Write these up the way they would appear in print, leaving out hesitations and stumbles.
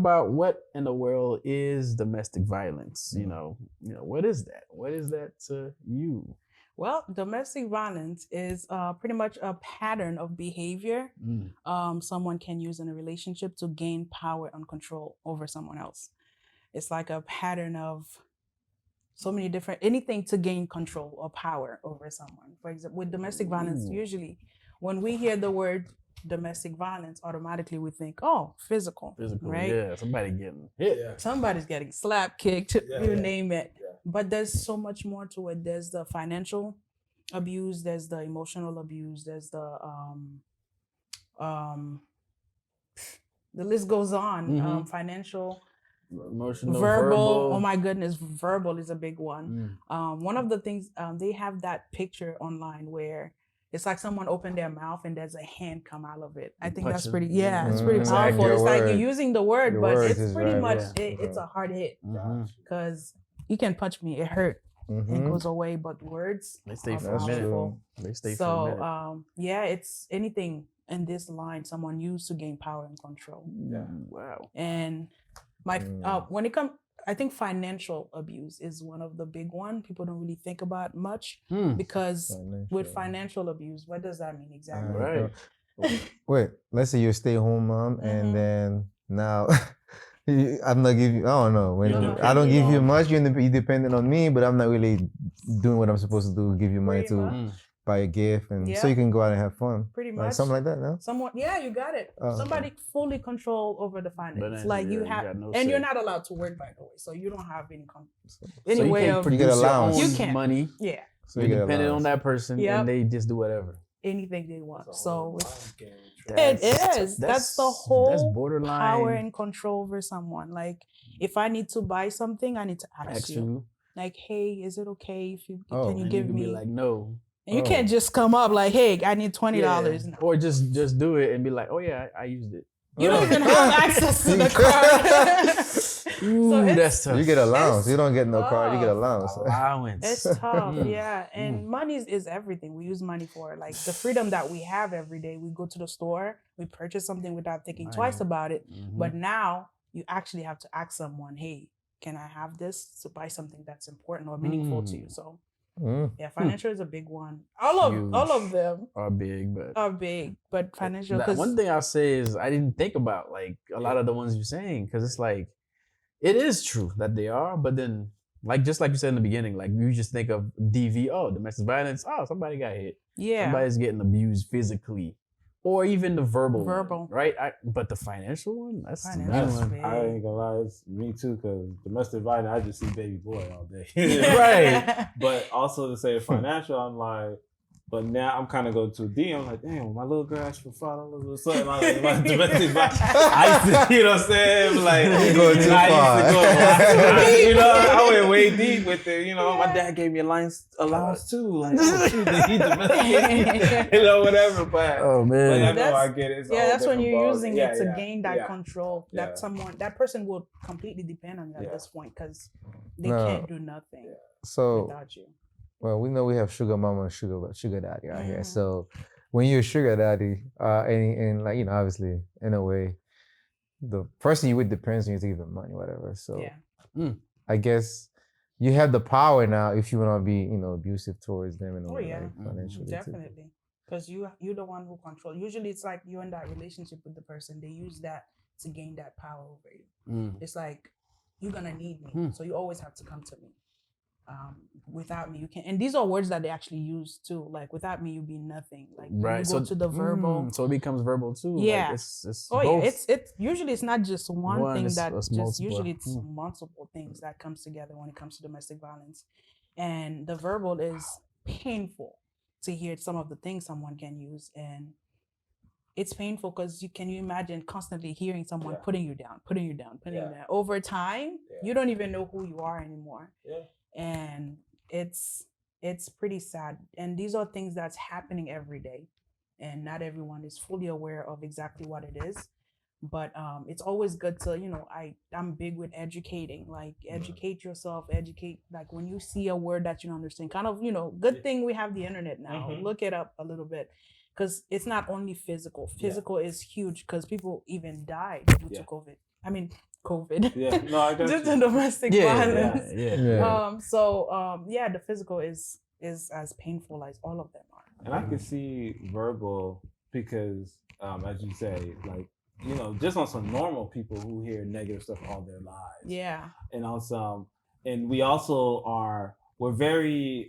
About what in the world is domestic violence? What is that? What is that to you? Well, domestic violence is pretty much a pattern of behavior Mm. someone can use in a relationship to gain power and control over someone else. It's like a pattern of so many different anything to gain control or power over someone. For example, with domestic violence, Ooh. usually when we hear the word domestic violence, automatically we think, oh, physical, Physical, right? yeah. Somebody getting hit. Yeah. Somebody's getting slapped, kicked, Yeah, you yeah. name it. Yeah. But there's so much more to it. There's the financial abuse, there's the emotional abuse, there's um the list goes on. Mhm. Financial, Emotional, verbal. verbal. Oh my goodness, verbal is a big one. Mm. One of the things they have that picture online where it's like someone opened their mouth and there's a hand come out of it. I think that's Punching. pretty. Yeah, it's Mm. pretty Exact powerful. your It's like you're word. using the word, Your but words it's is pretty right. much Yeah. it's a hard hit Mhm. because you can punch me, it hurt, it goes away, but words They stay are for a minute. powerful. They stay for a So minute. yeah, it's anything in this line someone used to gain power and control. Yeah. Wow. And when it comes, I think financial abuse is one of the big one people don't really think about much because with financial abuse, what does that mean exactly? Right. Wait, let's say you're a stay-home mom, and Mhm. then now I'm not giving. I don't know. When You're I don't give you dependent much, you're dependent on me, but I'm not really doing what I'm supposed to do. Give you money Pretty to much. buy a gift, and so Yeah. you can go out and have fun. Pretty Like much. something like that. No. Someone, yeah, you got it. Oh, Somebody fully control over the finance. But then, Like yeah, you you have, got no and you're say. not allowed to work, by the way, so you don't have any So any you way can't of produce You get your allowance. own You can't. money. yeah, So You're you get dependent on allowance. that person, Yep. and they just do whatever. anything they want. So it That's- is. That's the that's whole borderline. power and control over someone. Like if I need to buy something, I need to ask Ask you. you, Like, hey, is it okay if you Oh. can you and give you can me? be like, no, and you Oh. can't just come up like, hey, I need $20. Yeah. No. Or just do it and be like, oh yeah, I used it. You don't even have access to the card. Ooh, it's- that's tough. You get allowance. It's You don't get no card. You get tough. allowance. allowance. It's tough, Mm. yeah. And money is everything. We use money for like the freedom that we have every day. We go to the store, we purchase something without thinking Money. twice about it. Mhm. But now you actually have to ask someone, hey, can I have this to buy something that's important or meaningful to you? So Mm. yeah, financial is a big one. All of Huge. them Are big, but are big, but financial that because one thing I'll say is I didn't think about like a lot of the ones you're saying because it's like it is true that they are, but then like just like you said in the beginning, like you just think of DV, oh, domestic violence, oh, somebody got hit, yeah, somebody's getting abused physically, or even the verbal, Verbal. one, right? But the financial one, that's the Financial main is one. big. I ain't gonna lie, it's me too, because domestic violence, I just see baby boy all day. Right. But also to say financial, I'm like, but now I'm kind of going to D. I'm like, damn, my little girl asked for $5 or something. Like, my domestic violence. I used to, you know what I'm saying? Like, You going too I far. used to go, you know, I went way deep with it. You know, my dad gave me allowance too. Like, oh, shoot, he domestic, you know, whatever. But, Oh but I man, know I get it. It's yeah, all that's when different you're balls. using Yeah, it to yeah, gain that yeah. control. Yeah. That person will completely depend on you at Yeah. this point because they No. can't do nothing So without you. well, we know we have sugar mama and sugar daddy out here. Mhm. So when you're a sugar daddy, and like obviously in a way, the person you with depends on you to give them money, whatever. So Yeah. I guess you have the power now if you want to be abusive towards them in a Oh, way, yeah. like financially too. Definitely. Because you're the one who control. Usually it's like you're in that relationship with the person. They use that to gain that power over you. It's like you're gonna need me. So you always have to come to me. Without me, you can't. And these are words that they actually use too. Like without me, you be nothing. Like when right. you So go to the verbal. so it becomes verbal too. Yeah. Like it's Oh both. yeah, it's usually it's not just one thing It's that just multiple. usually it's multiple things that comes together when it comes to domestic violence, and the verbal is painful to hear some of the things someone can use, and it's painful because you imagine constantly hearing someone putting you down, putting you down. Over time, you don't even know who you are anymore, and it's pretty sad. And these are things that's happening every day. And not everyone is fully aware of exactly what it is, but it's always good to I'm big with educating, like educate yourself, educate, like when you see a word that you don't understand, kind of good thing we have the internet now. Look it up a little bit, because it's not only physical is huge, because people even died due to COVID. I mean, COVID. Yeah, no, I got Just you. the domestic Yeah, violence. yeah. Yeah, the physical is as painful as all of them are. And I can see verbal because, as you say, like, you know, just on some normal people who hear negative stuff all their lives. Yeah. And on some, and we also we're very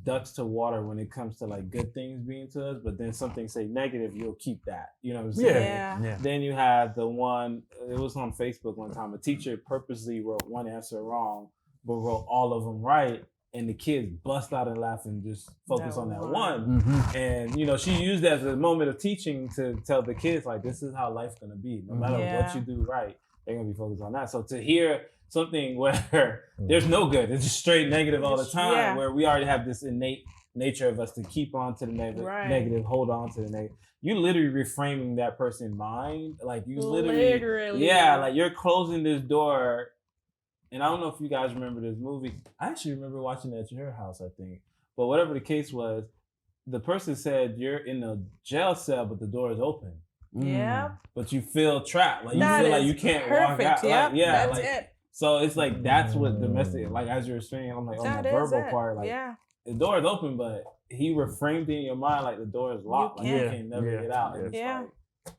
Dutch to water when it comes to like good things being to us, but then something say negative, you'll keep that. You know what I'm saying? Yeah. Then you had the one, it was on Facebook one time, a teacher purposely wrote one answer wrong, but wrote all of them right. And the kids bust out and laugh and just focus That on that one. one. Mhm. And, you know, she used that as a moment of teaching to tell the kids, like, this is how life's going to be. No matter Yeah. what you do right, they're going to be focused on that. So to hear something where there's no good, it's just straight negative all the time, Yeah. where we already have this innate nature of us to keep on to the Right. negative, hold on to the negative. You literally reframing that person's mind. Like, you literally. Yeah, like you're closing this door. And I don't know if you guys remember this movie. I actually remember watching it at your house, I think. But whatever the case was, the person said you're in a jail cell, but the door is open. Yeah. But you feel trapped. Like you That feel like is you can't walk perfect. out. Yep, Like, yeah, that's like it. so it's like that's what domestic, like as you were saying, I'm like on that That is verbal it. part, like Yeah. the door is open, but he reframed it in your mind like the door is locked. Like you can't. can never get out. And it's Yeah. like